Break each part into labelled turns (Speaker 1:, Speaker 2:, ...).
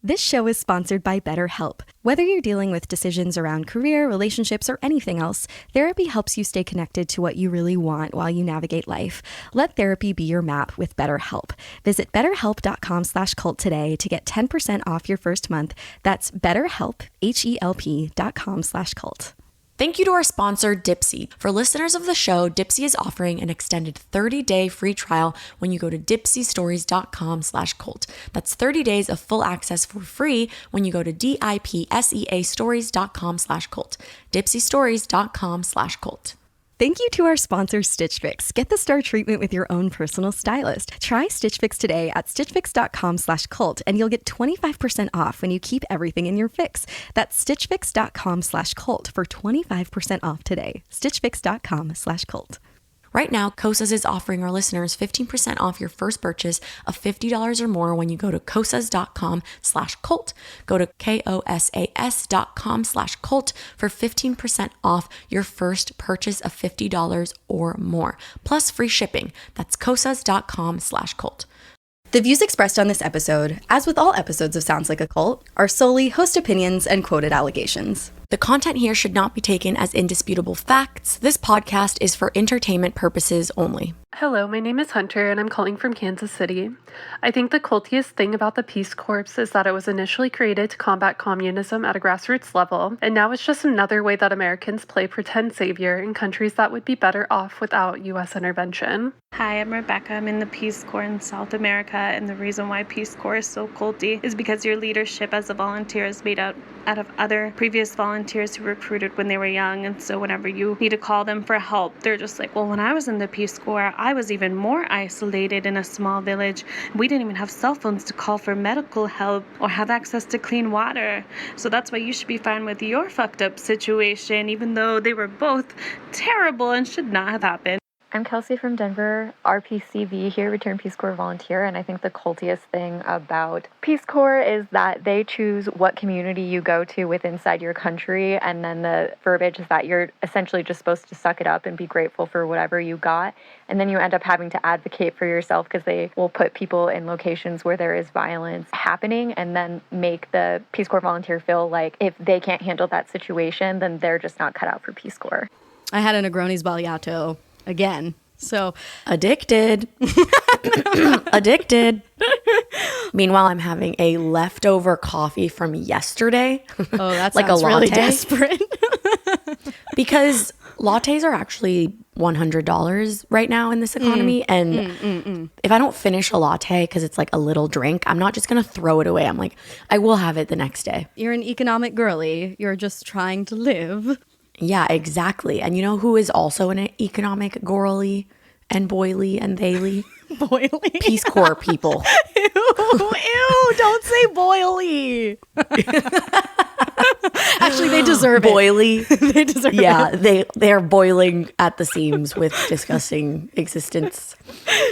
Speaker 1: This show is sponsored by BetterHelp. Whether you're dealing with decisions around career, relationships, or anything else, therapy helps you stay connected to what you really want while you navigate life. Let therapy be your map with BetterHelp. Visit betterhelp.com/cult today to get 10% off your first month. That's BetterHelp, HELP.com/cult.
Speaker 2: Thank you to our sponsor, Dipsea. For listeners of the show, Dipsea is offering an extended 30-day free trial when you go to dipseastories.com/cult. That's 30 days of full access for free when you go to dipseastories.com/cult. dipseastories.com/cult.
Speaker 1: Thank you to our sponsor, Stitch Fix. Get the star treatment with your own personal stylist. Try Stitch Fix today at stitchfix.com/cult, and you'll get 25% off when you keep everything in your fix. That's stitchfix.com/cult for 25% off today. stitchfix.com/cult.
Speaker 2: Right now, Kosas is offering our listeners 15% off your first purchase of $50 or more when you go to kosas.com/cult. Go to KOSAS.com/cult for 15% off your first purchase of $50 or more, plus free shipping. That's kosas.com/cult.
Speaker 1: The views expressed on this episode, as with all episodes of Sounds Like a Cult, are solely host opinions and quoted allegations.
Speaker 2: The content here should not be taken as indisputable facts. This podcast is for entertainment purposes only.
Speaker 3: Hello, my name is Hunter, and I'm calling from Kansas City. I think the cultiest thing about the Peace Corps is that it was initially created to combat communism at a grassroots level, and now it's just another way that Americans play pretend savior in countries that would be better off without U.S. intervention.
Speaker 4: Hi, I'm Rebecca. I'm in the Peace Corps in South America, and the reason why Peace Corps is so culty is because your leadership as a volunteer is made out of other previous volunteers who recruited when they were young, and so whenever you need to call them for help, they're just like, well, when I was in the Peace Corps, I was even more isolated in a small village. We didn't even have cell phones to call for medical help or have access to clean water. So that's why you should be fine with your fucked up situation, even though they were both terrible and should not have happened.
Speaker 5: I'm Kelsey from Denver, RPCV here, Return Peace Corps volunteer, and I think the cultiest thing about Peace Corps is that they choose what community you go to inside your country, and then the verbiage is that you're essentially just supposed to suck it up and be grateful for whatever you got, and then you end up having to advocate for yourself because they will put people in locations where there is violence happening and then make the Peace Corps volunteer feel like if they can't handle that situation, then they're just not cut out for Peace Corps.
Speaker 1: I had a Negronis Baliato again. So
Speaker 2: addicted. Addicted. Meanwhile, I'm having a leftover coffee from yesterday.
Speaker 1: Oh, that
Speaker 2: like
Speaker 1: sounds
Speaker 2: a latte.
Speaker 1: really desperate.
Speaker 2: Because lattes are actually $100 right now in this economy. And if I don't finish a latte because it's like a little drink, I'm not just going to throw it away. I'm like, I will have it the next day.
Speaker 1: You're an economic girly. You're just trying to live.
Speaker 2: Yeah, exactly. And you know who is also an economic girly and boily and theyly?
Speaker 1: Boily.
Speaker 2: Peace Corps people.
Speaker 1: Ew, don't say boily. Actually, they deserve
Speaker 2: boily.
Speaker 1: It. They deserve
Speaker 2: yeah,
Speaker 1: it.
Speaker 2: they're boiling at the seams with disgusting existence.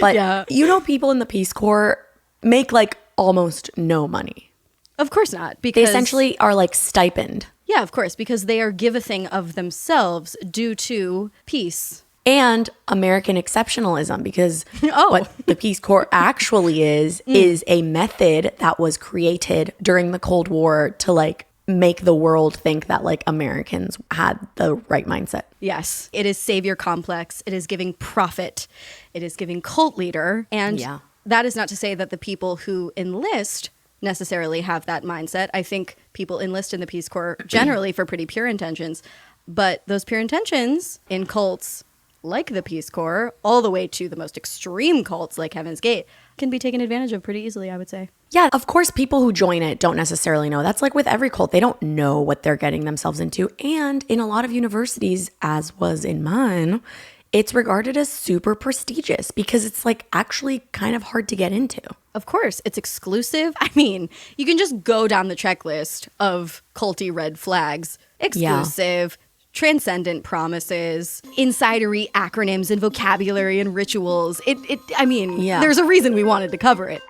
Speaker 2: But you know, people in the Peace Corps make like almost no money.
Speaker 1: Of course not. Because
Speaker 2: they essentially are like stipend.
Speaker 1: Yeah, of course, because they are giving of themselves due to peace.
Speaker 2: And American exceptionalism, because what the Peace Corps actually is a method that was created during the Cold War to like make the world think that like Americans had the right mindset.
Speaker 1: Yes, it is savior complex. It is giving prophet. It is giving cult leader. And that is not to say that the people who enlist necessarily have that mindset. I think people enlist in the Peace Corps generally for pretty pure intentions, but those pure intentions in cults like the Peace Corps, all the way to the most extreme cults like Heaven's Gate, can be taken advantage of pretty easily, I would say.
Speaker 2: Yeah, of course, people who join it don't necessarily know. That's like with every cult. They don't know what they're getting themselves into. And in a lot of universities, as was in mine, it's regarded as super prestigious because it's like actually kind of hard to get into.
Speaker 1: Of course, it's exclusive. I mean, you can just go down the checklist of culty red flags. Exclusive, transcendent promises, insidery acronyms and vocabulary and rituals. There's a reason we wanted to cover it.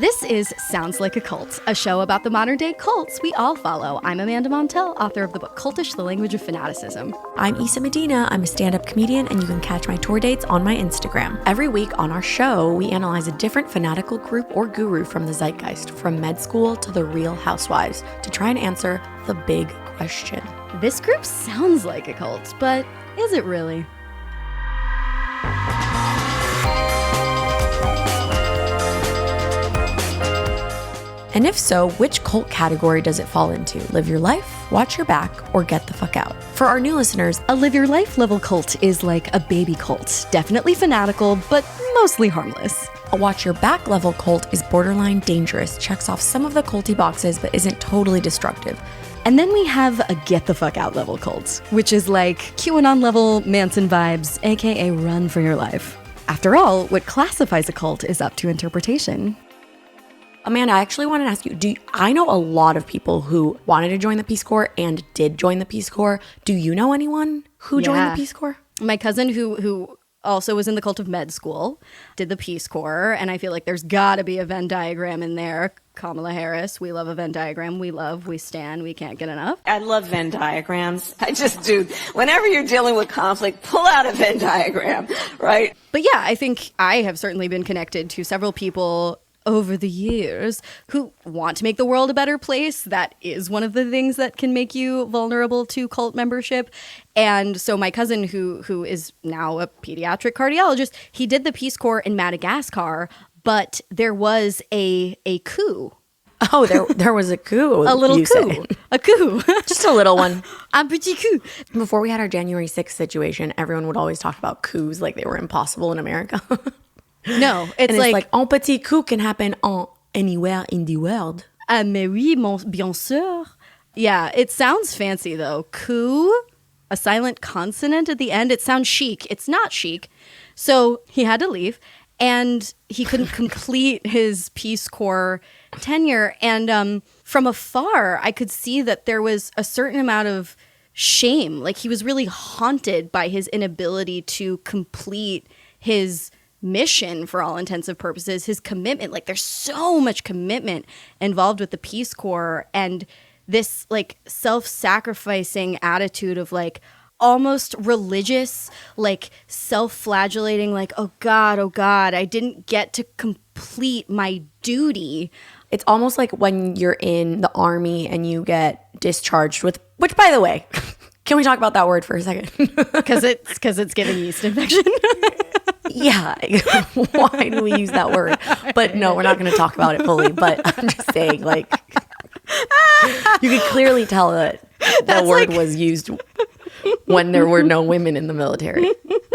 Speaker 1: This is Sounds Like a Cult, a show about the modern day cults we all follow. I'm Amanda Montell, author of the book Cultish, The Language of Fanaticism.
Speaker 2: I'm Issa Medina. I'm a stand-up comedian, and you can catch my tour dates on my Instagram. Every week on our show, we analyze a different fanatical group or guru from the zeitgeist, from med school to the Real Housewives, to try and answer the big question.
Speaker 1: This group sounds like a cult, but is it really?
Speaker 2: And if so, which cult category does it fall into? Live your life, watch your back, or get the fuck out? For our new listeners,
Speaker 1: a live your life level cult is like a baby cult. Definitely fanatical, but mostly harmless.
Speaker 2: A watch your back level cult is borderline dangerous, checks off some of the culty boxes, but isn't totally destructive.
Speaker 1: And then we have a get the fuck out level cult, which is like QAnon level Manson vibes, aka run for your life. After all, what classifies a cult is up to interpretation.
Speaker 2: Amanda, I actually wanted to ask you, I know a lot of people who wanted to join the Peace Corps and did join the Peace Corps. Do you know anyone who joined the Peace Corps?
Speaker 1: My cousin who also was in the cult of med school did the Peace Corps, and I feel like there's got to be a Venn diagram in there. Kamala Harris, we love a Venn diagram. We love, we stand, we can't get enough.
Speaker 6: I love Venn diagrams. I just do. Whenever you're dealing with conflict, pull out a Venn diagram, right?
Speaker 1: But yeah, I think I have certainly been connected to several people over the years who want to make the world a better place. That is one of the things that can make you vulnerable to cult membership. And so my cousin, who is now a pediatric cardiologist, he did the Peace Corps in Madagascar, but there was a coup.
Speaker 2: Oh, there was a coup.
Speaker 1: A little coup. Say. A coup.
Speaker 2: Just a little one.
Speaker 1: Un petit coup.
Speaker 2: Before we had our January 6th situation, everyone would always talk about coups like they were impossible in America.
Speaker 1: No, it's like
Speaker 2: un petit coup can happen anywhere in the world.
Speaker 1: Ah, mais oui, bien sûr. Yeah, it sounds fancy though. Coup, a silent consonant at the end. It sounds chic. It's not chic. So he had to leave, and he couldn't complete his Peace Corps tenure. And from afar, I could see that there was a certain amount of shame. Like he was really haunted by his inability to complete his mission for all intents and purposes, his commitment. Like there's so much commitment involved with the Peace Corps, and this like self-sacrificing attitude of like almost religious, like self-flagellating, like, oh God, I didn't get to complete my duty.
Speaker 2: It's almost like when you're in the army and you get discharged with, which by the way, can we talk about that word for a second?
Speaker 1: Because it's giving yeast infection.
Speaker 2: Yeah, why do we use that word? But no, we're not going to talk about it fully. But I'm just saying, like, you could clearly tell that the word was used when there were no women in the military.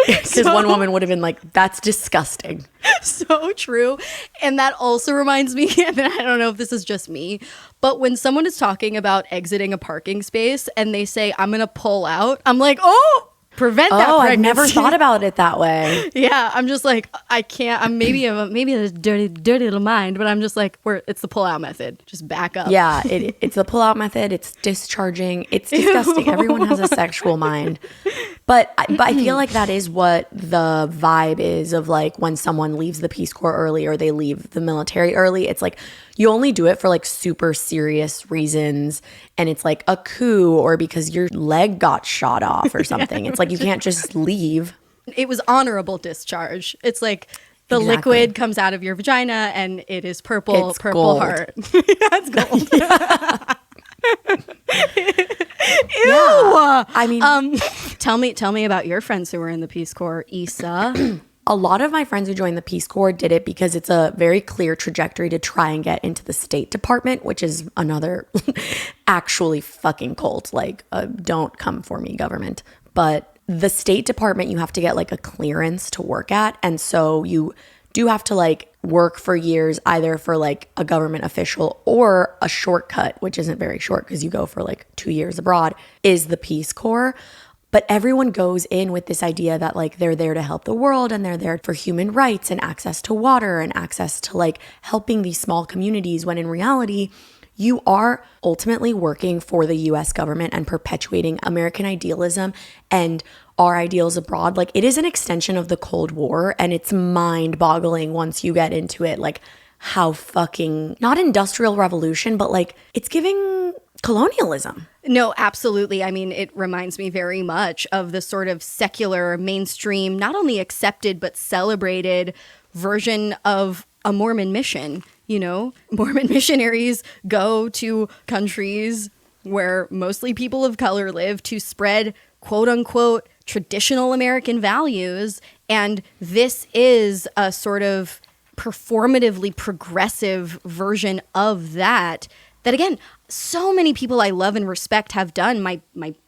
Speaker 2: Because one woman would have been like, that's disgusting.
Speaker 1: So true. And that also reminds me, and I don't know if this is just me, but when someone is talking about exiting a parking space and they say, I'm going to pull out, I'm like, oh, prevent that pregnancy.
Speaker 2: I've never thought about it that way.
Speaker 1: Yeah, I'm just like, I can't. I'm maybe a dirty little mind, but I'm just like, it's the pull-out method. Just back up.
Speaker 2: Yeah, it's the pull-out method. It's discharging. It's disgusting.
Speaker 1: Ew.
Speaker 2: Everyone has a sexual mind. But I feel like that is what the vibe is of like when someone leaves the Peace Corps early or they leave the military early. It's like you only do it for like super serious reasons, and it's like a coup or because your leg got shot off or something. Yeah. It's like you can't just leave.
Speaker 1: It was honorable discharge. It's like the liquid comes out of your vagina and it is purple,
Speaker 2: it's
Speaker 1: purple
Speaker 2: gold.
Speaker 1: Heart. Yeah, it's gold.
Speaker 2: Yeah.
Speaker 1: Ew.
Speaker 2: Yeah. I mean,
Speaker 1: tell me about your friends who were in the Peace Corps, Issa.
Speaker 2: A lot of my friends who joined the Peace Corps did it because it's a very clear trajectory to try and get into the State Department, which is another actually fucking cult. Like, don't come for me, government. But the State Department, you have to get like a clearance to work at. And so you do have to like work for years, either for like a government official or a shortcut, which isn't very short because you go for like 2 years abroad, is the Peace Corps. But everyone goes in with this idea that like they're there to help the world and they're there for human rights and access to water and access to like helping these small communities, when in reality, you are ultimately working for the US government and perpetuating American idealism and our ideals abroad. Like it is an extension of the Cold War, and it's mind-boggling once you get into it, like how fucking, not industrial revolution, but like it's giving colonialism.
Speaker 1: No, absolutely. I mean, it reminds me very much of the sort of secular, mainstream, not only accepted, but celebrated version of a Mormon mission. You know, Mormon missionaries go to countries where mostly people of color live to spread quote unquote traditional American values. And this is a sort of performatively progressive version of that again, so many people I love and respect have done. My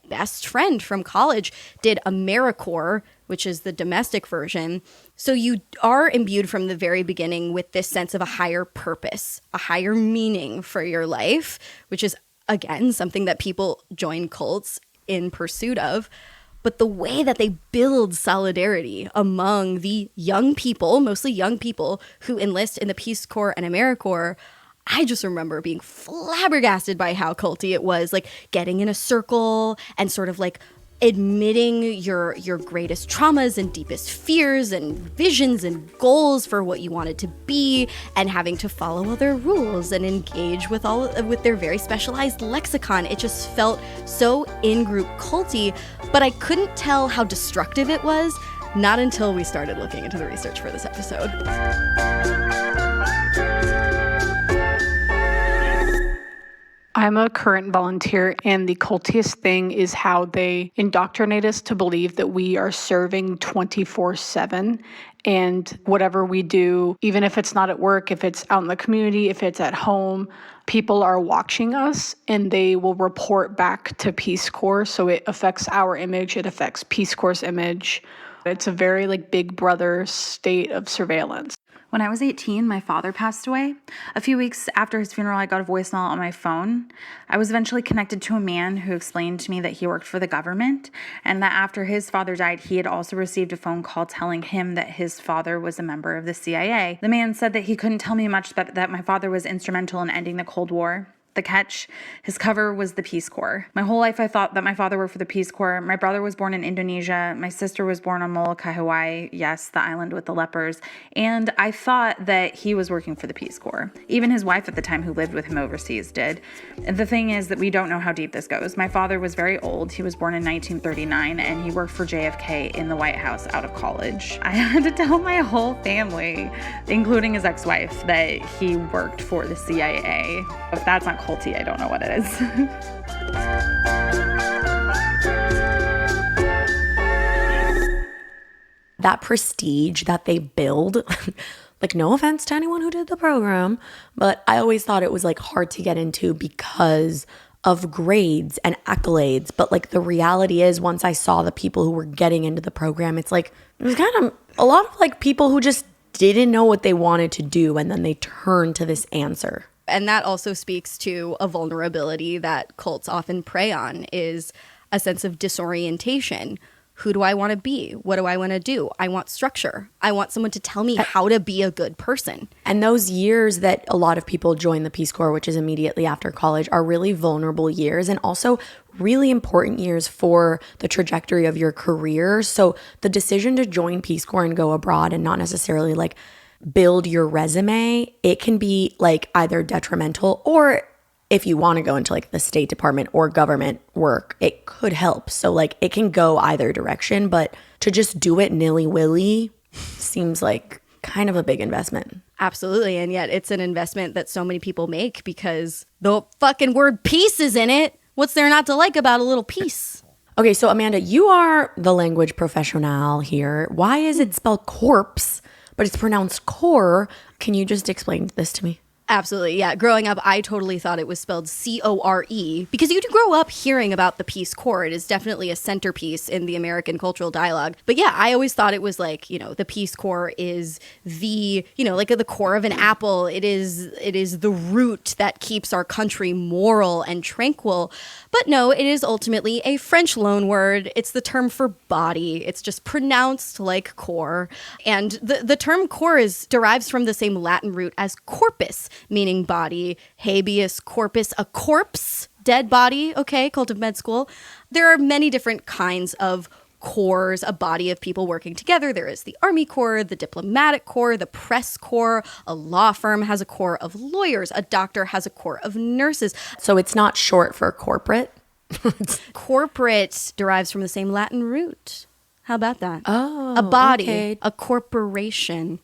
Speaker 1: best friend from college did AmeriCorps, which is the domestic version. So you are imbued from the very beginning with this sense of a higher purpose, a higher meaning for your life, which is, again, something that people join cults in pursuit of. But the way that they build solidarity among the young people, mostly young people who enlist in the Peace Corps and AmeriCorps, I just remember being flabbergasted by how culty it was, like getting in a circle and sort of like admitting your greatest traumas and deepest fears and visions and goals for what you wanted to be, and having to follow all their rules and engage with their very specialized lexicon. It just felt so in-group culty, but I couldn't tell how destructive it was, not until we started looking into the research for this episode.
Speaker 3: I'm a current volunteer, and the cultiest thing is how they indoctrinate us to believe that we are serving 24/7. And whatever we do, even if it's not at work, if it's out in the community, if it's at home, people are watching us and they will report back to Peace Corps. So it affects our image. It affects Peace Corps' image. It's a very like big brother state of surveillance.
Speaker 7: When I was 18, my father passed away. A few weeks after his funeral, I got a voicemail on my phone. I was eventually connected to a man who explained to me that he worked for the government, and that after his father died, he had also received a phone call telling him that his father was a member of the CIA. The man said that he couldn't tell me much, but that my father was instrumental in ending the Cold War. The catch, his cover was the Peace Corps. My whole life I thought that my father worked for the Peace Corps. My brother was born in Indonesia. My sister was born on Molokai, Hawaii. Yes, the island with the lepers. And I thought that he was working for the Peace Corps. Even his wife at the time, who lived with him overseas, did. And the thing is that we don't know how deep this goes. My father was very old. He was born in 1939, and he worked for JFK in the White House out of college. I had to tell my whole family, including his ex-wife, that he worked for the CIA. If that's not culty, I don't know what it is.
Speaker 2: That prestige that they build, like no offense to anyone who did the program, but I always thought it was like hard to get into because of grades and accolades. But like the reality is, once I saw the people who were getting into the program, it's like it was kind of a lot of like people who just didn't know what they wanted to do, and then they turned to this answer.
Speaker 1: And that also speaks to a vulnerability that cults often prey on, is a sense of disorientation. Who do I want to be? What do I want to do? I want structure. I want someone to tell me how to be a good person.
Speaker 2: And those years that a lot of people join the Peace Corps, which is immediately after college, are really vulnerable years and also really important years for the trajectory of your career. So the decision to join Peace Corps and go abroad and not necessarily like build your resume, it can be like either detrimental, or if you want to go into like the State Department or government work, it could help. So like it can go either direction, but to just do it nilly-willy seems like kind of a big investment.
Speaker 1: Absolutely. And yet it's an investment that so many people make because the fucking word peace is in it. What's there not to like about a little peace?
Speaker 2: Okay, so Amanda, you are the language professional here. Why is it spelled corpse, but it's pronounced core? Can you just explain this to me?
Speaker 1: Absolutely. Yeah. Growing up, I totally thought it was spelled C-O-R-E because you do grow up hearing about the Peace Corps. It is definitely a centerpiece in the American cultural dialogue. But yeah, I always thought it was like, you know, the Peace Corps is the, you know, like the core of an apple. It is the root that keeps our country moral and tranquil. But no, it is ultimately a French loanword. It's the term for body. It's just pronounced like core. And the term core derives from the same Latin root as corpus, meaning body. Habeas corpus, a corpse, dead body. Okay, cult of med school. There are many different kinds of corps, a body of people working together. There is the Army Corps, the Diplomatic Corps, the Press Corps. A law firm has a corps of lawyers. A doctor has a corps of nurses.
Speaker 2: So it's not short for corporate?
Speaker 1: Corporate derives from the same Latin root. How about that?
Speaker 2: Oh,
Speaker 1: a body,
Speaker 2: okay.
Speaker 1: A corporation.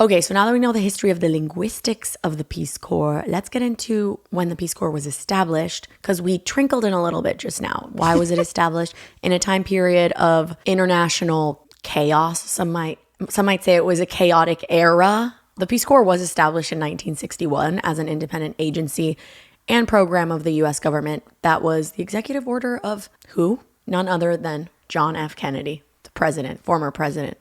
Speaker 2: Okay, so now that we know the history of the linguistics of the Peace Corps, let's get into when the Peace Corps was established, because we trickled in a little bit just now. Why was it established? In a time period of international chaos. Some might say it was a chaotic era. The Peace Corps was established in 1961 as an independent agency and program of the U.S. government. That was the executive order of who? None other than John F. Kennedy, the president, former president.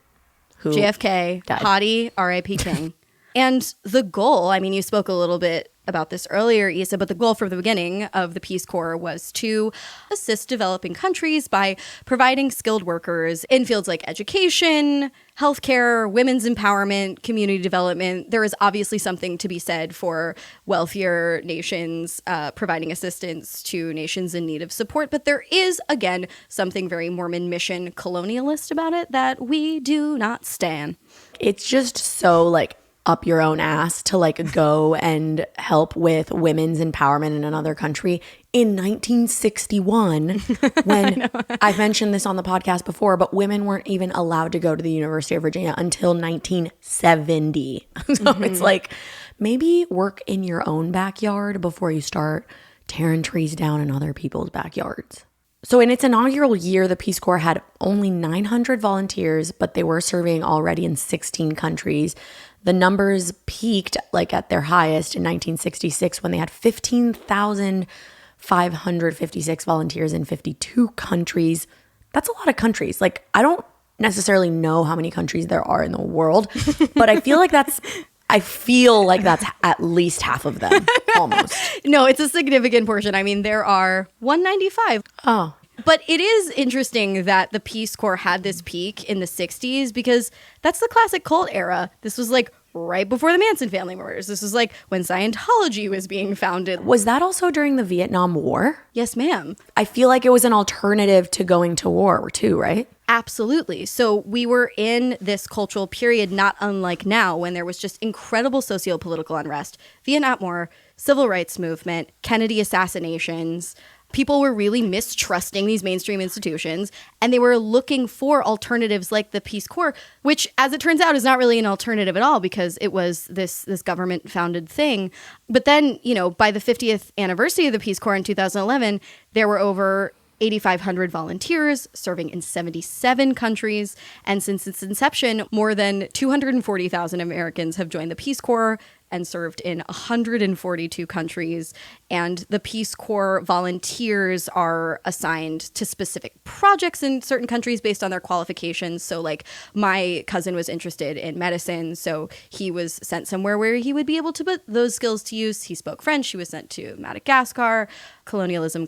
Speaker 2: Who
Speaker 1: JFK,
Speaker 2: died.
Speaker 1: Hottie, R.I.P. King. And the goal, I mean, you spoke a little bit about this earlier, Issa, but the goal from the beginning of the Peace Corps was to assist developing countries by providing skilled workers in fields like education, healthcare, women's empowerment, community development. There is obviously something to be said for wealthier nations providing assistance to nations in need of support. But there is, again, something very Mormon mission colonialist about it that we do not stand.
Speaker 2: It's just so like up your own ass to like go and help with women's empowerment in another country in 1961 when I've mentioned this on the podcast before, but women weren't even allowed to go to the University of Virginia until 1970. So it's like, maybe work in your own backyard before you start tearing trees down in other people's backyards. So in its inaugural year, the Peace Corps had only 900 volunteers, but they were serving already in 16 countries. The numbers peaked like at their highest in 1966 when they had 15,556 volunteers in 52 countries. That's a lot of countries. Like, I don't necessarily know how many countries there are in the world, but I feel like that's at least half of them, almost.
Speaker 1: No, it's a significant portion. I mean, there are 195.
Speaker 2: Oh.
Speaker 1: But it is interesting that the Peace Corps had this peak in the 60s because that's the classic cult era. This was like right before the Manson family murders. This was like when Scientology was being founded.
Speaker 2: Was that also during the Vietnam War?
Speaker 1: Yes, ma'am.
Speaker 2: I feel like it was an alternative to going to war too, right?
Speaker 1: Absolutely. So we were in this cultural period, not unlike now, when there was just incredible socio-political unrest, Vietnam War, civil rights movement, Kennedy assassinations. People were really mistrusting these mainstream institutions, and they were looking for alternatives like the Peace Corps, which, as it turns out, is not really an alternative at all because it was this government-founded thing. But then, you know, by the 50th anniversary of the Peace Corps in 2011, there were over 8,500 volunteers serving in 77 countries. And since its inception, more than 240,000 Americans have joined the Peace Corps and served in 142 countries. And the Peace Corps volunteers are assigned to specific projects in certain countries based on their qualifications. So like my cousin was interested in medicine, so he was sent somewhere where he would be able to put those skills to use. He spoke French. He was sent to Madagascar. Colonialism.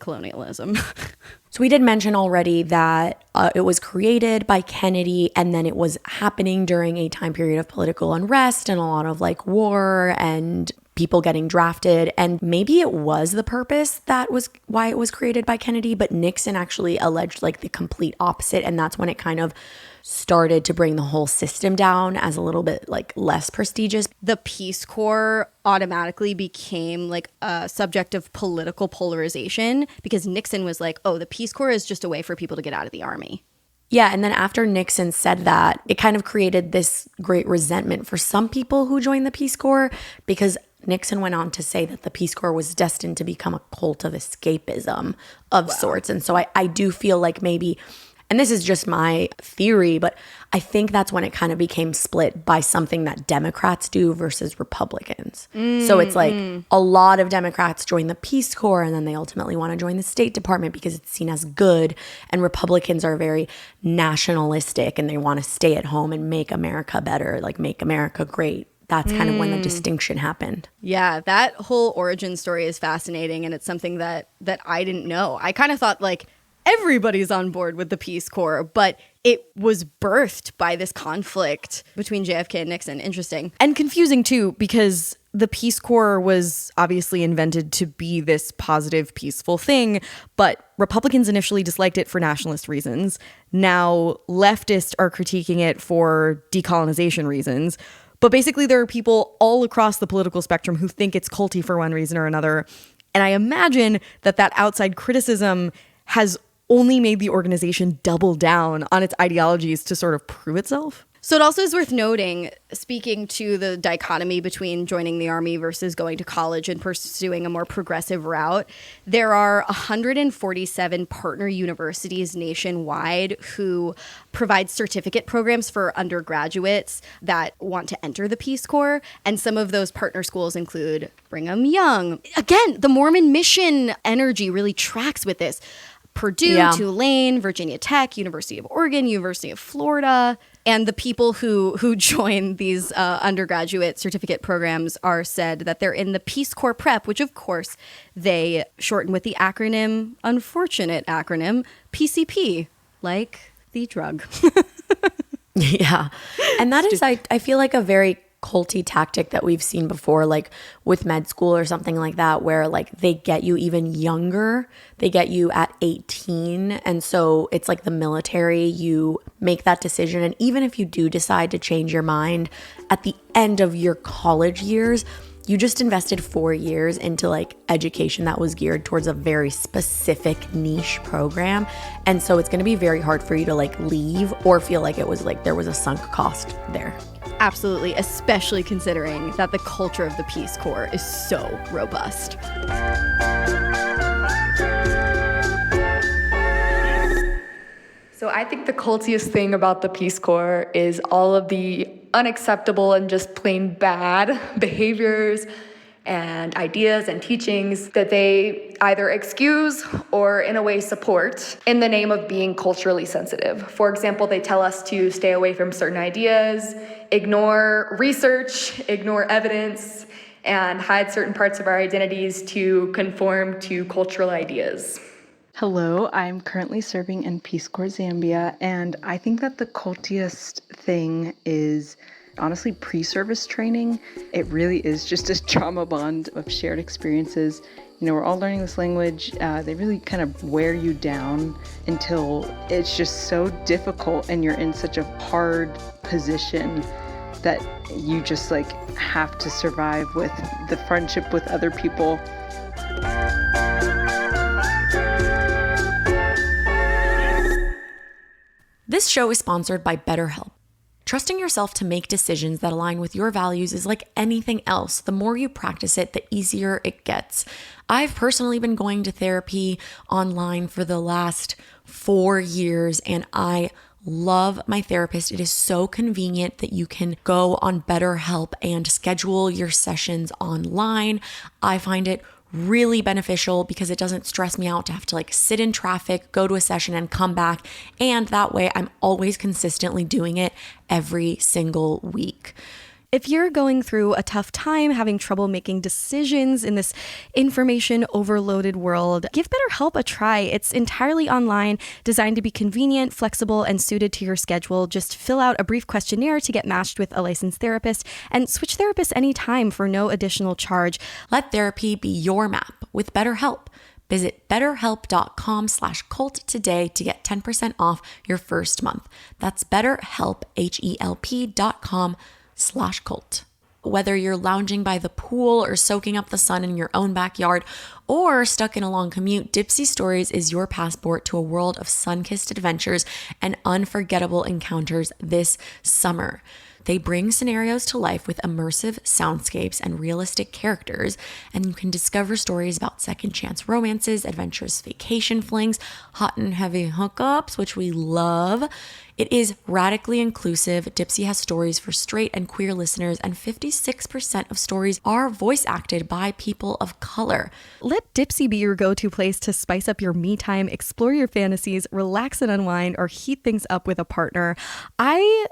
Speaker 2: So we did mention already that it was created by Kennedy, and then it was happening during a time period of political unrest and a lot of like war and people getting drafted. And maybe it was the purpose that was why it was created by Kennedy, but Nixon actually alleged like the complete opposite. And that's when it kind of started to bring the whole system down as a little bit like less prestigious.
Speaker 1: The Peace Corps automatically became like a subject of political polarization because Nixon was like, oh, the Peace Corps is just a way for people to get out of the army.
Speaker 2: Yeah, and then after Nixon said that, it kind of created this great resentment for some people who joined the Peace Corps because Nixon went on to say that the Peace Corps was destined to become a cult of escapism of sorts. And so I do feel like maybe, and this is just my theory, but I think that's when it kind of became split by something that Democrats do versus Republicans. So it's like a lot of Democrats join the Peace Corps and then they ultimately want to join the State Department because it's seen as good. And Republicans are very nationalistic and they want to stay at home and make America better, like make America great. That's kind of when the distinction happened.
Speaker 1: Yeah, that whole origin story is fascinating, and it's something that I didn't know. I kind of thought like everybody's on board with the Peace Corps, but it was birthed by this conflict between JFK and Nixon. Interesting. And confusing too, because the Peace Corps was obviously invented to be this positive, peaceful thing, but Republicans initially disliked it for nationalist reasons. Now leftists are critiquing it for decolonization reasons. But basically there are people all across the political spectrum who think it's culty for one reason or another. And I imagine that outside criticism has only made the organization double down on its ideologies to sort of prove itself. So it also is worth noting, speaking to the dichotomy between joining the Army versus going to college and pursuing a more progressive route, there are 147 partner universities nationwide who provide certificate programs for undergraduates that want to enter the Peace Corps. And some of those partner schools include Brigham Young. Again, the Mormon mission energy really tracks with this. Purdue, Tulane, Virginia Tech, University of Oregon, University of Florida. And the people who join these undergraduate certificate programs are said that they're in the Peace Corps Prep, which of course they shorten with the acronym, unfortunate acronym, PCP, like the drug.
Speaker 2: Yeah. And that is, I feel like a very culty tactic that we've seen before, like with med school or something like that, where like they get you even younger. They get you at 18. And so it's like the military, you make that decision. And even if you do decide to change your mind at the end of your college years, you just invested 4 years into like education that was geared towards a very specific niche program. And so it's going to be very hard for you to like leave or feel like it was like there was a sunk cost there.
Speaker 1: Absolutely, especially considering that the culture of the Peace Corps is so robust.
Speaker 8: So I think the cultiest thing about the Peace Corps is all of the unacceptable and just plain bad behaviors and ideas and teachings that they either excuse or in a way support in the name of being culturally sensitive. For example, they tell us to stay away from certain ideas, ignore research, ignore evidence, and hide certain parts of our identities to conform to cultural ideas.
Speaker 9: Hello, I'm currently serving in Peace Corps Zambia, and I think that the cultiest thing is honestly pre-service training. It really is just a trauma bond of shared experiences. You know, we're all learning this language. They really kind of wear you down until it's just so difficult and you're in such a hard position that you just like have to survive with the friendship with other people.
Speaker 2: This show is sponsored by BetterHelp. Trusting yourself to make decisions that align with your values is like anything else. The more you practice it, the easier it gets. I've personally been going to therapy online for the last 4 years, and I love my therapist. It is so convenient that you can go on BetterHelp and schedule your sessions online. I find it really beneficial because it doesn't stress me out to have to like sit in traffic, go to a session and come back. And that way I'm always consistently doing it every single week.
Speaker 1: If you're going through a tough time, having trouble making decisions in this information overloaded world, give BetterHelp a try. It's entirely online, designed to be convenient, flexible, and suited to your schedule. Just fill out a brief questionnaire to get matched with a licensed therapist and switch therapists anytime for no additional charge.
Speaker 2: Let therapy be your map with BetterHelp. Visit betterhelp.com/cult today to get 10% off your first month. That's BetterHelp, HELP.com/cult. Whether you're lounging by the pool or soaking up the sun in your own backyard or stuck in a long commute, Dipsea Stories is your passport to a world of sun-kissed adventures and unforgettable encounters this summer. They bring scenarios to life with immersive soundscapes and realistic characters, and you can discover stories about second chance romances, adventurous vacation flings, hot and heavy hookups, which we love. It is radically inclusive. Dipsea has stories for straight and queer listeners, and 56% of stories are voice acted by people of color.
Speaker 1: Let Dipsea be your go-to place to spice up your me time, explore your fantasies, relax and unwind, or heat things up with a partner. I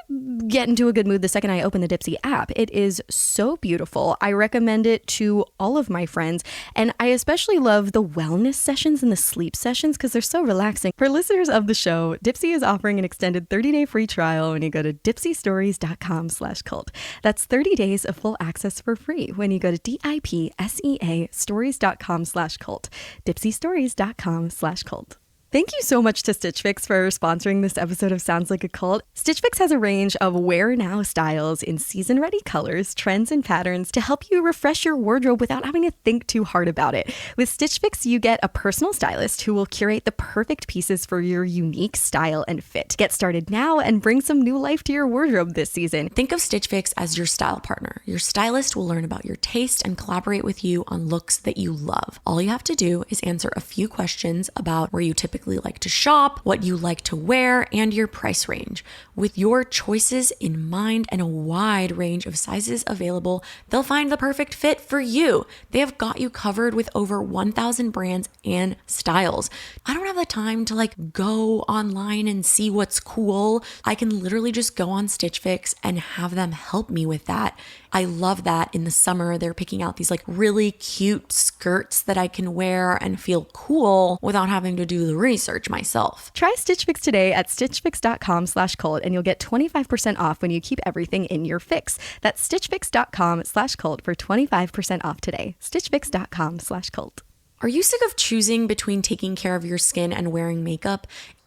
Speaker 1: get into a good mood the second I open the Dipsea app. It is so beautiful. I recommend it to all of my friends, and I especially love the wellness sessions and the sleep sessions because they're so relaxing. For listeners of the show, Dipsea is offering an extended 30-day free trial when you go to dipseastories.com/cult. That's 30 days of full access for free when you go to DIPSEA stories.com/cult. dipseastories.com/cult. Thank you so much to Stitch Fix for sponsoring this episode of Sounds Like a Cult. Stitch Fix has a range of wear now styles in season-ready colors, trends, and patterns to help you refresh your wardrobe without having to think too hard about it. With Stitch Fix, you get a personal stylist who will curate the perfect pieces for your unique style and fit. Get started now and bring some new life to your wardrobe this season.
Speaker 2: Think of Stitch Fix as your style partner. Your stylist will learn about your taste and collaborate with you on looks that you love. All you have to do is answer a few questions about where you typically like to shop, what you like to wear, and your price range. With your choices in mind and a wide range of sizes available, they'll find the perfect fit for you. They have got you covered with over 1,000 brands and styles. I don't have the time to go online and see what's cool. I can literally just go on Stitch Fix and have them help me with that. I love that in the summer they're picking out these really cute skirts that I can wear and feel cool without having to do the research myself.
Speaker 1: Try Stitch Fix today at stitchfix.com/cult and you'll get 25% off when you keep everything in your fix. That's stitchfix.com/cult for 25% off today. stitchfix.com/cult.
Speaker 2: Are you sick of choosing between taking care of your skin and wearing makeup?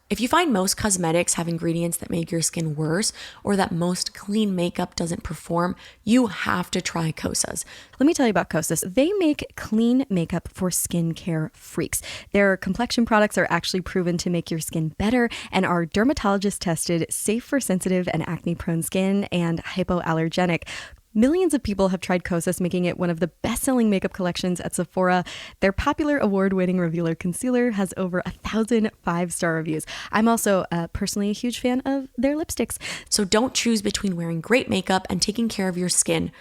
Speaker 2: If you find most cosmetics have ingredients that make your skin worse or that most clean makeup doesn't perform, you have to try Kosas.
Speaker 1: Let me tell you about Kosas. They make clean makeup for skincare freaks. Their complexion products are actually proven to make your skin better and are dermatologist tested, safe for sensitive and acne-prone skin, and hypoallergenic. Millions of people have tried Kosas, making it one of the best-selling makeup collections at Sephora. Their popular award-winning Revealer Concealer has over 1,000 five-star reviews. I'm also personally a huge fan of their lipsticks.
Speaker 2: So don't choose between wearing great makeup and taking care of your skin.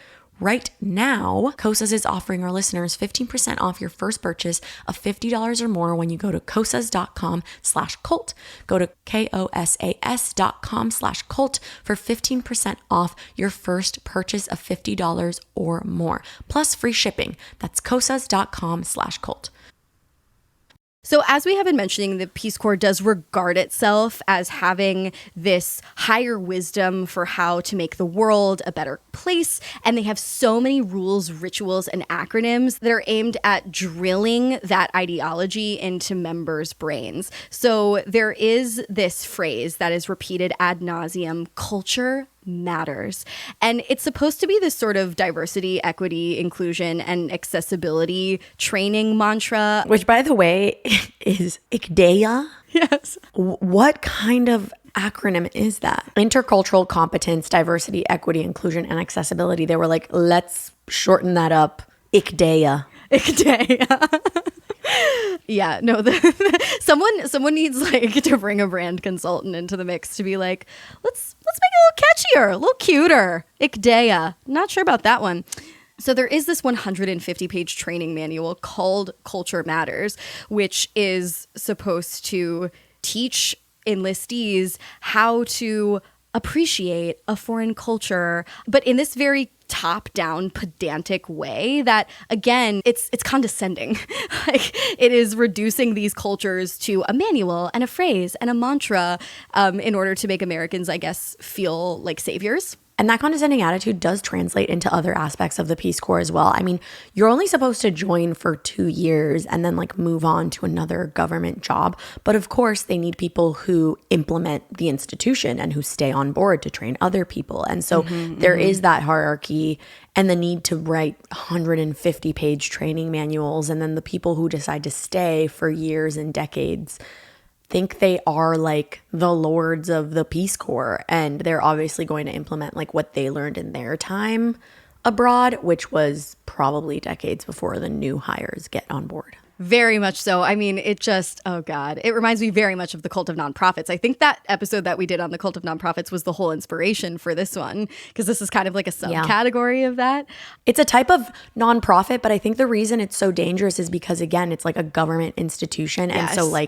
Speaker 2: Right now, Kosas is offering our listeners 15% off your first purchase of $50 or more when you go to kosas.com/cult. Go to KOSAS.com/cult for 15% off your first purchase of $50 or more, plus free shipping. That's kosas.com/cult.
Speaker 1: So as we have been mentioning, the Peace Corps does regard itself as having this higher wisdom for how to make the world a better place. And they have so many rules, rituals, and acronyms that are aimed at drilling that ideology into members' brains. So there is this phrase that is repeated ad nauseum: culture matters. And it's supposed to be this sort of diversity, equity, inclusion, and accessibility training mantra.
Speaker 2: Which, by the way, is ICDEA.
Speaker 1: Yes.
Speaker 2: What kind of acronym is that? Intercultural competence, diversity, equity, inclusion, and accessibility. They were like, let's shorten that up. ICDEA.
Speaker 1: ICDEA. Yeah, no, someone needs to bring a brand consultant into the mix to be like, let's make it a little catchier, a little cuter. ICDEA. Not sure about that one. So there is this 150-page training manual called Culture Matters, which is supposed to teach enlistees how to appreciate a foreign culture, but in this very top-down pedantic way that, again, it's condescending. It is reducing these cultures to a manual and a phrase and a mantra in order to make Americans, I guess, feel like saviors.
Speaker 2: And that condescending attitude does translate into other aspects of the Peace Corps as well. I mean, you're only supposed to join for 2 years and then move on to another government job. But of course, they need people who implement the institution and who stay on board to train other people. And so there is that hierarchy and the need to write 150-page training manuals. And then the people who decide to stay for years and decades think they are the lords of the Peace Corps, and they're obviously going to implement what they learned in their time abroad, which was probably decades before the new hires get on board.
Speaker 1: Very much so. I mean, it just, oh God, it reminds me very much of the Cult of Nonprofits. I think that episode that we did on the Cult of Nonprofits was the whole inspiration for this one, because this is kind of like a subcategory of that.
Speaker 2: It's a type of nonprofit, but I think the reason it's so dangerous is because, again, it's a government institution.
Speaker 1: Yes.
Speaker 2: And so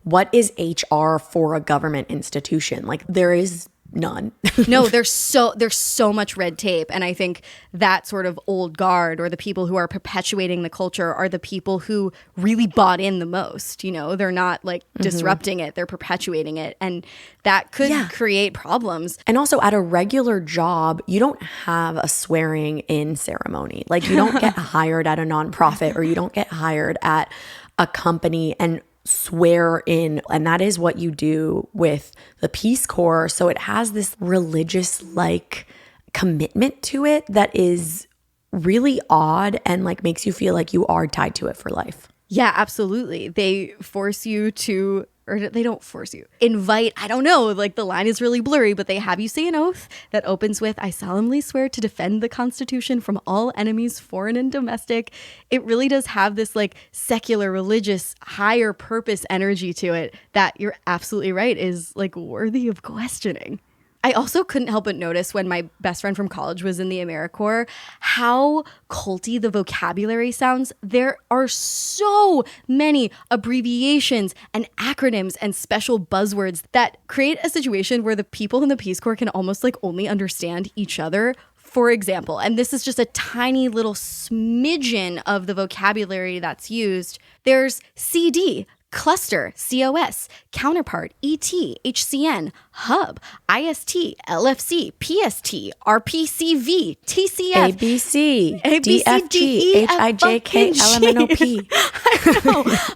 Speaker 2: what is HR for a government institution? There is none.
Speaker 1: No, there's so much red tape. And I think that sort of old guard, or the people who are perpetuating the culture, are the people who really bought in the most. You know, they're not like disrupting it, they're perpetuating it. And that could create problems.
Speaker 2: And also at a regular job, you don't have a swearing in ceremony. Like you don't get hired at a nonprofit, or you don't get hired at a company and swear in, and that is what you do with the Peace Corps. So it has this religious like commitment to it that is really odd and like makes you feel like you are tied to it for life.
Speaker 1: Yeah, absolutely. They force you to, or they don't force you, invite, I don't know, like the line is really blurry, but they have you say an oath that opens with, "I solemnly swear to defend the Constitution from all enemies, foreign and domestic." It really does have this like secular, religious, higher purpose energy to it that, you're absolutely right, is like worthy of questioning. I also couldn't help but notice when my best friend from college was in the AmeriCorps how culty the vocabulary sounds. There are so many abbreviations and acronyms and special buzzwords that create a situation where the people in the Peace Corps can almost like only understand each other. For example, and this is just a tiny little smidgen of the vocabulary that's used, there's CD, cluster, COS, counterpart, ET, HCN, hub, IST, LFC, PST, RPCV, TCF,
Speaker 2: ABC,
Speaker 1: DFG,
Speaker 2: HIJK, LMNOP.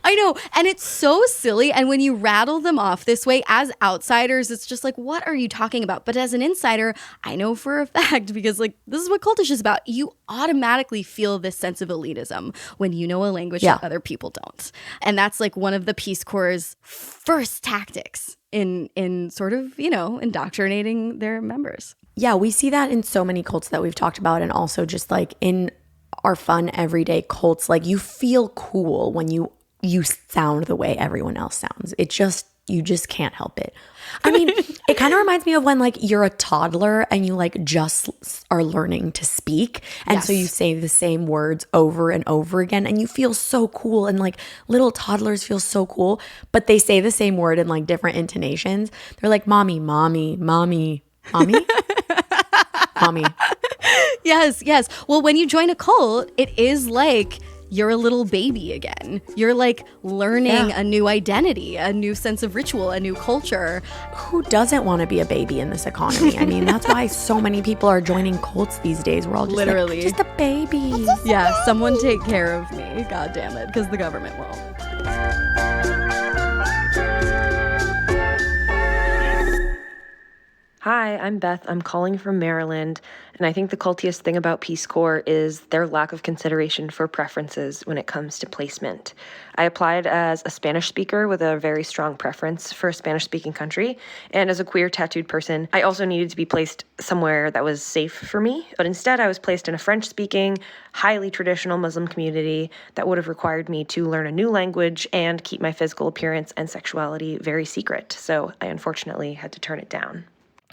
Speaker 1: I know. And it's so silly. And when you rattle them off this way, as outsiders, it's just like, what are you talking about? But as an insider, I know for a fact, because like this is what cultish is about. You automatically feel this sense of elitism when you know a language that other people don't. And that's like one of the Peace Corps' first tactics in sort of, you know, indoctrinating their members.
Speaker 2: Yeah, we see that in so many cults that we've talked about, and also just like in our fun everyday cults. Like you feel cool when you sound the way everyone else sounds. You just can't help it. I mean, it kind of reminds me of when like you're a toddler and you like just are learning to speak. And so you say the same words over and over again and you feel so cool. And like little toddlers feel so cool, but they say the same word in like different intonations. They're like, mommy, mommy, mommy, mommy, mommy.
Speaker 1: Yes. Well, when you join a cult, it is like you're a little baby again. You're like learning a new identity, a new sense of ritual, a new culture.
Speaker 2: Who doesn't want to be a baby in this economy? I mean, that's why so many people are joining cults these days. We're all just
Speaker 1: literally
Speaker 2: like, just a baby.
Speaker 1: Yeah, someone take care of me. God damn it, because the government won't.
Speaker 10: Hi, I'm Beth. I'm calling from Maryland, and I think the cultiest thing about Peace Corps is their lack of consideration for preferences when it comes to placement. I applied as a Spanish speaker with a very strong preference for a Spanish-speaking country, and as a queer tattooed person, I also needed to be placed somewhere that was safe for me, but instead I was placed in a French-speaking, highly traditional Muslim community that would have required me to learn a new language and keep my physical appearance and sexuality very secret, so I unfortunately had to turn it down.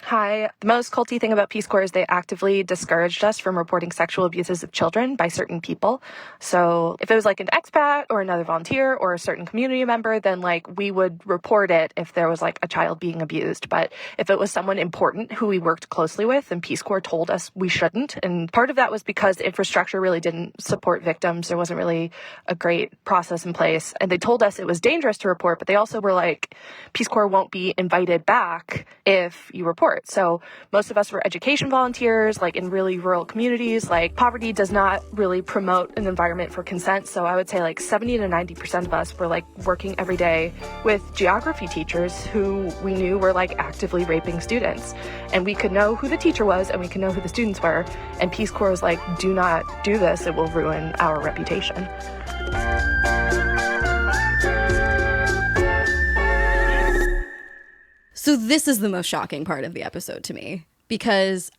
Speaker 11: Hi. The most culty thing about Peace Corps is they actively discouraged us from reporting sexual abuses of children by certain people. So if it was like an expat or another volunteer or a certain community member, then like we would report it if there was like a child being abused. But if it was someone important who we worked closely with, then Peace Corps told us we shouldn't. And part of that was because the infrastructure really didn't support victims. There wasn't really a great process in place. And they told us it was dangerous to report, but they also were like, Peace Corps won't be invited back if you report. So most of us were education volunteers, like in really rural communities. Like poverty does not really promote an environment for consent. So I would say like 70 to 90% of us were like working every day with geography teachers who we knew were like actively raping students. And we could know who the teacher was and we could know who the students were. And Peace Corps was like, do not do this. It will ruin our reputation.
Speaker 1: So this is the most shocking part of the episode to me, because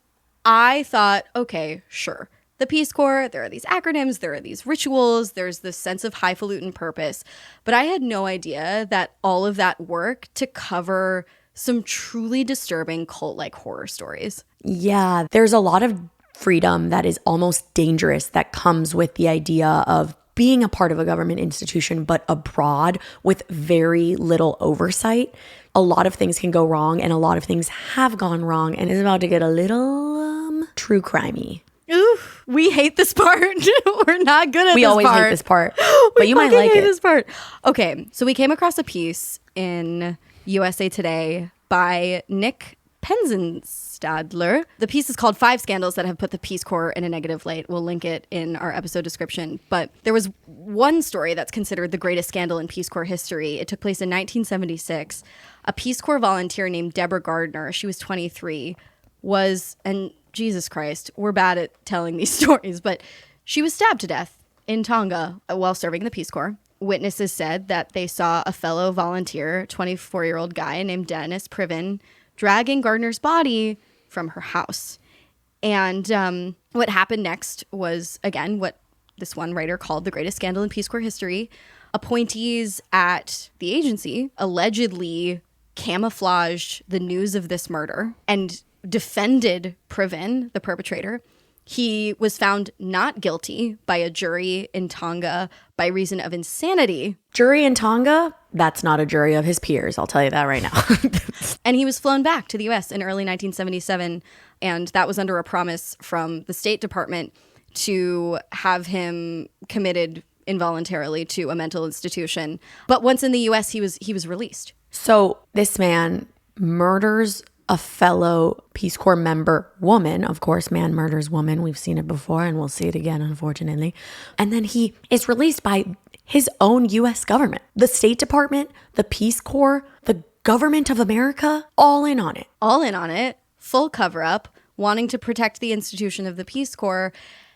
Speaker 1: I thought, okay, sure. The Peace Corps, there are these acronyms, there are these rituals, there's this sense of highfalutin purpose. But I had no idea that all of that work to cover some truly disturbing cult-like horror stories.
Speaker 2: Yeah, there's a lot of freedom that is almost dangerous that comes with the idea of being a part of a government institution, but abroad with very little oversight, a lot of things can go wrong, and a lot of things have gone wrong, and it's about to get a little true crimey.
Speaker 1: Ooh, we hate this part. We're not good at this part.
Speaker 2: We always hate this part, but you might like it.
Speaker 1: This part. Okay, so we came across a piece in USA Today by Nick Penzenstadler. The piece is called 5 Scandals That Have Put the Peace Corps in a Negative Light. We'll link it in our episode description. But there was one story that's considered the greatest scandal in Peace Corps history. It took place in 1976. A Peace Corps volunteer named Deborah Gardner, she was 23, and Jesus Christ, we're bad at telling these stories, but she was stabbed to death in Tonga while serving the Peace Corps. Witnesses said that they saw a fellow volunteer, 24-year-old guy named Dennis Priven, dragging Gardner's body from her house. And what happened next was, again, what this one writer called the greatest scandal in Peace Corps history. Appointees at the agency allegedly camouflaged the news of this murder and defended Priven, the perpetrator. He was found not guilty by a jury in Tonga by reason of insanity.
Speaker 2: Jury in Tonga? That's not a jury of his peers, I'll tell you that right now.
Speaker 1: And he was flown back to the U.S. in early 1977, and that was under a promise from the State Department to have him committed involuntarily to a mental institution. But once in the U.S., he was released.
Speaker 2: So this man murders a fellow Peace Corps member woman. Of course, man murders woman. We've seen it before and we'll see it again, unfortunately. And then he is released by his own U.S. government. The State Department, the Peace Corps, the government of America, all in on it.
Speaker 1: All in on it. Full cover-up, wanting to protect the institution of the Peace Corps.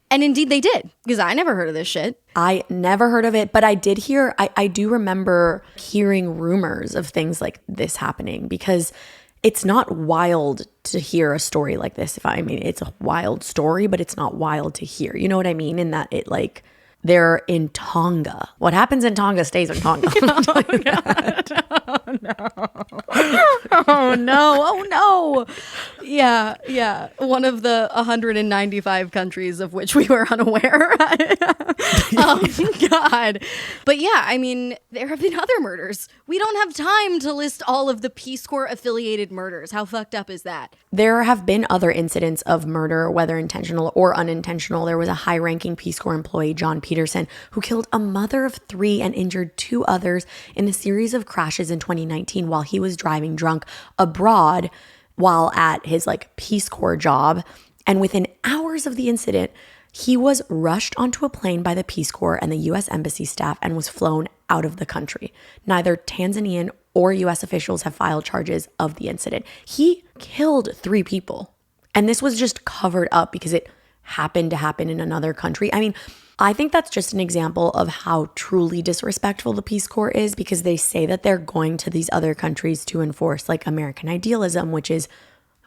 Speaker 1: And indeed they did, because I never heard of this shit.
Speaker 2: I never heard of it, but I did hear, I do remember hearing rumors of things like this happening, because it's not wild to hear a story like this. It's a wild story, but it's not wild to hear. You know what I mean? In that they're in Tonga. What happens in Tonga stays in Tonga. Oh no. Yeah. One of the 195 countries of which we were unaware. Oh, God. But yeah, there have been other murders. We don't have time to list all of the Peace Corps affiliated murders. How fucked up is that? There have been other incidents of murder, whether intentional or unintentional. There was a high-ranking Peace Corps employee, John Peterson, who killed a mother of 3 and injured 2 others in a series of crashes in 2019 while he was driving drunk abroad while at his Peace Corps job. And within hours of the incident, he was rushed onto a plane by the Peace Corps and the U.S. Embassy staff and was flown out of the country. Neither Tanzanian or U.S. officials have filed charges of the incident. He killed 3 people. And this was just covered up because it happened to happen in another country. I think that's just an example of how truly disrespectful the Peace Corps is, because they say that they're going to these other countries to enforce American idealism, which is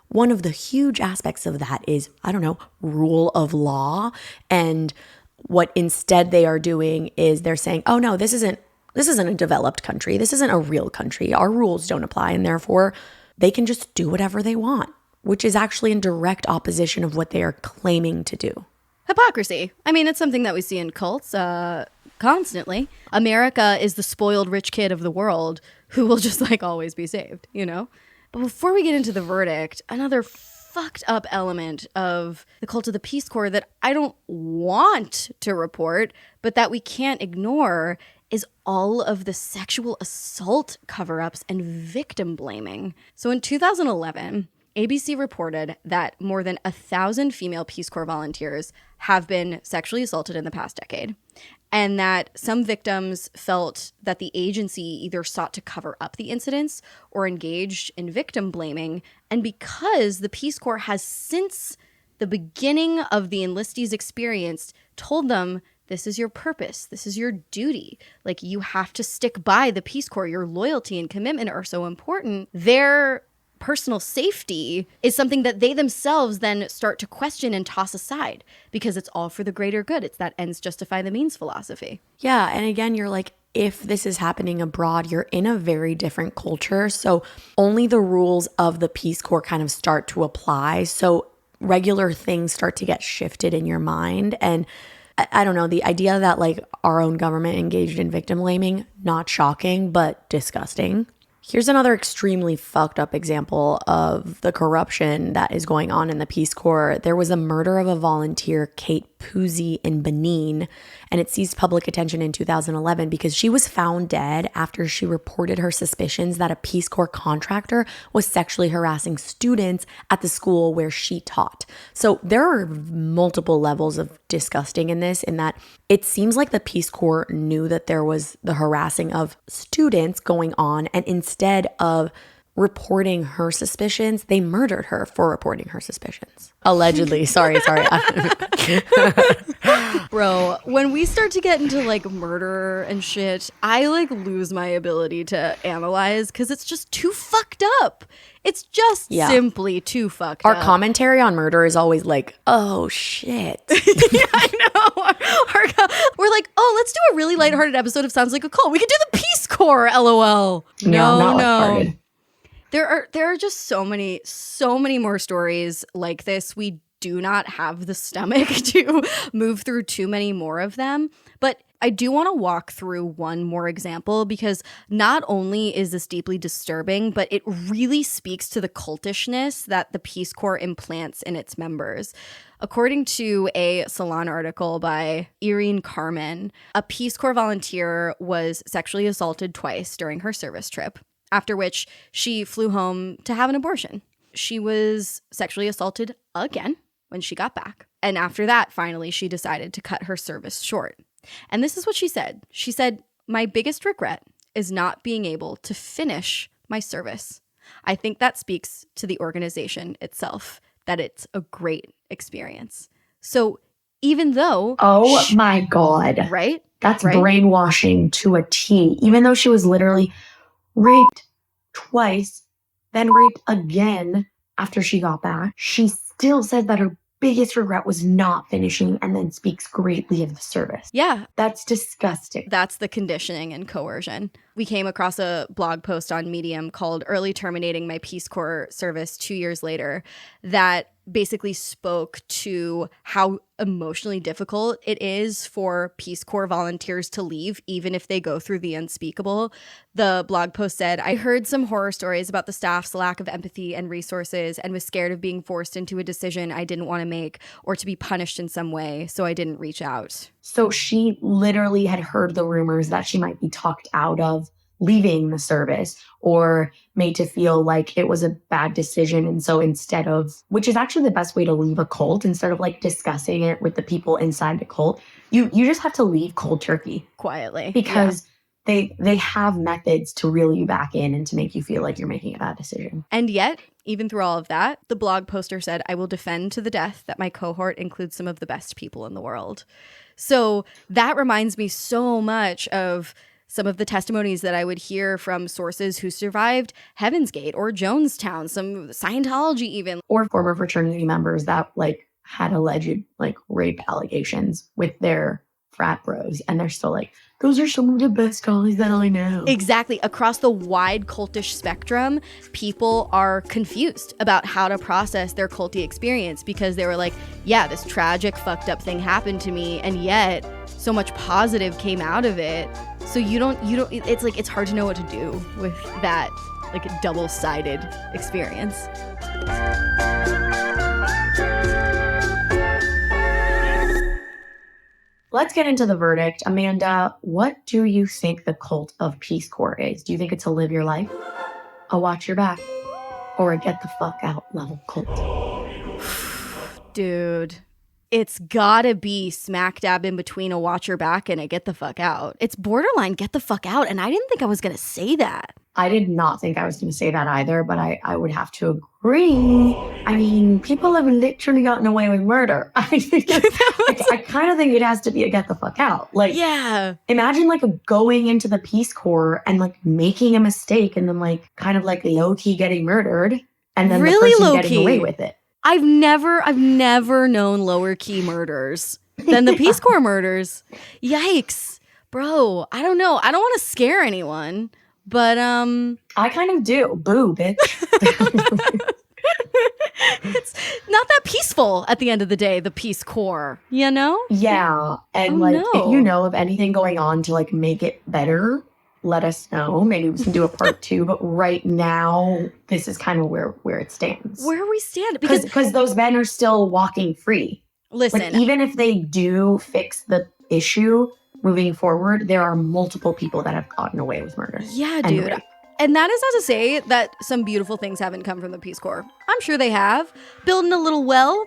Speaker 2: one of the huge aspects of that is, rule of law. And what instead they are doing is they're saying, oh no, this isn't a developed country. This isn't a real country. Our rules don't apply. And therefore they can just do whatever they want, which is actually in direct opposition of what they are claiming to do.
Speaker 1: Hypocrisy. It's something that we see in cults constantly. America is the spoiled rich kid of the world who will just always be saved, But before we get into the verdict, another fucked up element of the cult of the Peace Corps that I don't want to report, but that we can't ignore, is all of the sexual assault cover-ups and victim blaming. So in 2011, ABC reported that more than 1,000 female Peace Corps volunteers have been sexually assaulted in the past decade, and that some victims felt that the agency either sought to cover up the incidents or engaged in victim blaming. And because the Peace Corps has, since the beginning of the enlistees' experience, told them, this is your purpose, this is your duty, you have to stick by the Peace Corps, your loyalty and commitment are so important, their personal safety is something that they themselves then start to question and toss aside because it's all for the greater good. It's that ends justify the means philosophy.
Speaker 2: Yeah. And again, you're if this is happening abroad, you're in a very different culture. So only the rules of the Peace Corps kind of start to apply. So regular things start to get shifted in your mind. And I don't know, the idea that like our own government engaged in victim blaming, not shocking, but disgusting. Here's another extremely fucked up example of the corruption that is going on in the Peace Corps. There was a murder of a volunteer, Kate Pusey, in Benin, and it seized public attention in 2011 because she was found dead after she reported her suspicions that a Peace Corps contractor was sexually harassing students at the school where she taught. So there are multiple levels of disgusting in this, in that it seems like the Peace Corps knew that there was the harassing of students going on, and instead of reporting her suspicions, they murdered her for reporting her suspicions. Allegedly. Sorry.
Speaker 1: Bro, when we start to get into like murder and shit, I like lose my ability to analyze because it's just too fucked up. It's just simply too fucked
Speaker 2: Our
Speaker 1: up.
Speaker 2: commentary on murder is always like, oh shit.
Speaker 1: Yeah, I know. We're like, oh, let's do a really lighthearted episode of Sounds Like a Cult. We could do the Peace Corps, LOL. No. There are just so many more stories like this. We do not have the stomach to move through too many more of them. But I do want to walk through one more example because not only is this deeply disturbing, but it really speaks to the cultishness that the Peace Corps implants in its members. According to a Salon article by Eerie and Carmen, a Peace Corps volunteer was sexually assaulted twice during her service trip, after which she flew home to have an abortion. She was sexually assaulted again when she got back. And after that, finally, she decided to cut her service short. And this is what she said. She said, "My biggest regret is not being able to finish my service. I think that speaks to the organization itself, that it's a great experience." So even though...
Speaker 12: Oh my God.
Speaker 1: Right?
Speaker 12: That's brainwashing to a T. Even though she was literally raped twice, then raped again after she got back, she still said that her biggest regret was not finishing, and then speaks greatly of the service.
Speaker 1: Yeah.
Speaker 12: That's disgusting.
Speaker 1: That's the conditioning and coercion. We came across a blog post on Medium called "Early Terminating My Peace Corps Service 2 Years Later" that basically spoke to how emotionally difficult it is for Peace Corps volunteers to leave, even if they go through the unspeakable. The blog post said, "I heard some horror stories about the staff's lack of empathy and resources and was scared of being forced into a decision I didn't want to make or to be punished in some way, so I didn't reach out."
Speaker 12: So she literally had heard the rumors that she might be talked out of leaving the service or made to feel like it was a bad decision. And so instead of, which is actually the best way to leave a cult, instead of like discussing it with the people inside the cult, you just have to leave cold turkey.
Speaker 1: Quietly.
Speaker 12: Because they have methods to reel you back in and to make you feel like you're making a bad decision.
Speaker 1: And yet, even through all of that, the blog poster said, "I will defend to the death that my cohort includes some of the best people in the world." So that reminds me so much of some of the testimonies that I would hear from sources who survived Heaven's Gate or Jonestown, some Scientology even.
Speaker 12: Or former fraternity members that like had alleged like rape allegations with their frat bros. And they're still like, those are some of the best guys that I know.
Speaker 1: Exactly. Across the wide cultish spectrum, people are confused about how to process their culty experience because they were like, yeah, this tragic, fucked up thing happened to me. And yet so much positive came out of it. So you don't, it's like, it's hard to know what to do with that like double-sided experience.
Speaker 12: Let's get into the verdict. Amanda, what do you think the cult of Peace Corps is? Do you think it's a live your life, a watch your back, or a get the fuck out level cult?
Speaker 1: Dude, it's gotta be smack dab in between a watch your back and a get the fuck out. It's borderline get the fuck out, and I didn't think I was gonna say that.
Speaker 12: I did not think I was going to say that either, but I would have to agree. I mean, people have literally gotten away with murder. I kind of think it has to be a get the fuck out. Like,
Speaker 1: yeah.
Speaker 12: Imagine like going into the Peace Corps and like making a mistake and then like kind of like low key getting murdered and then
Speaker 1: really
Speaker 12: the person
Speaker 1: low-key.
Speaker 12: getting away with it.
Speaker 1: I've never known lower key murders than the Peace Corps murders. Yikes. Bro, I don't know. I don't want to scare anyone. But
Speaker 12: I kind of do. Boo, bitch.
Speaker 1: It's not that peaceful at the end of the day, the Peace Corps, you know?
Speaker 12: Yeah. And if you know of anything going on to like make it better, let us know. Maybe we can do a part 2. But right now, this is kind of where it stands.
Speaker 1: Where we stand.
Speaker 12: Because those men are still walking free.
Speaker 1: Listen.
Speaker 12: Like, even if they do fix the issue moving forward, there are multiple people that have gotten away with murder.
Speaker 1: Yeah, dude.
Speaker 12: Rape.
Speaker 1: And that is not to say that some beautiful things haven't come from the Peace Corps. I'm sure they have. Building a little well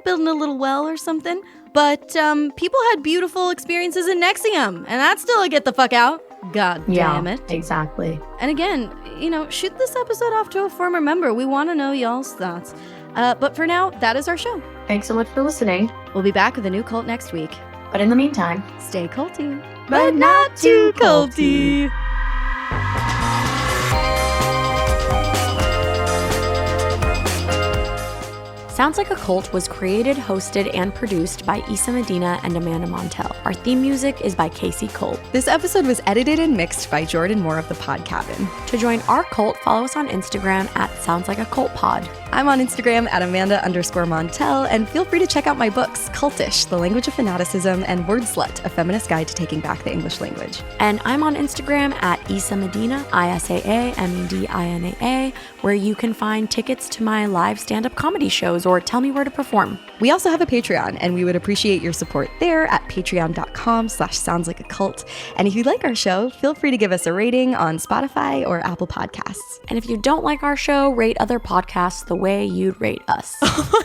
Speaker 1: or something. But people had beautiful experiences in Nexium. And that's still a get the fuck out. God damn it.
Speaker 12: Exactly.
Speaker 1: And again, shoot this episode off to a former member. We want to know y'all's thoughts. But for now, that is our show.
Speaker 12: Thanks so much for listening.
Speaker 1: We'll be back with a new cult next week.
Speaker 12: But in the meantime,
Speaker 1: stay culty. But not too culty.
Speaker 2: Sounds Like a Cult was created, hosted, and produced by Issa Medina and Amanda Montel. Our theme music is by Casey Cole.
Speaker 1: This episode was edited and mixed by Jordan Moore of The Pod Cabin.
Speaker 2: To join our cult, follow us on Instagram at Sounds Like a Cult Pod.
Speaker 1: I'm on Instagram at Amanda_Montel, and feel free to check out my books, Cultish, The Language of Fanaticism, and Word Slut, A Feminist Guide to Taking Back the English Language.
Speaker 2: And I'm on Instagram at Issa Medina, ISAAMEDINAA, where you can find tickets to my live stand-up comedy shows or tell me where to perform.
Speaker 1: We also have a Patreon, and we would appreciate your support there at patreon.com/soundslikeacult. And if you like our show, feel free to give us a rating on Spotify or Apple Podcasts.
Speaker 2: And if you don't like our show, rate other podcasts the way you'd rate us.
Speaker 1: Oh my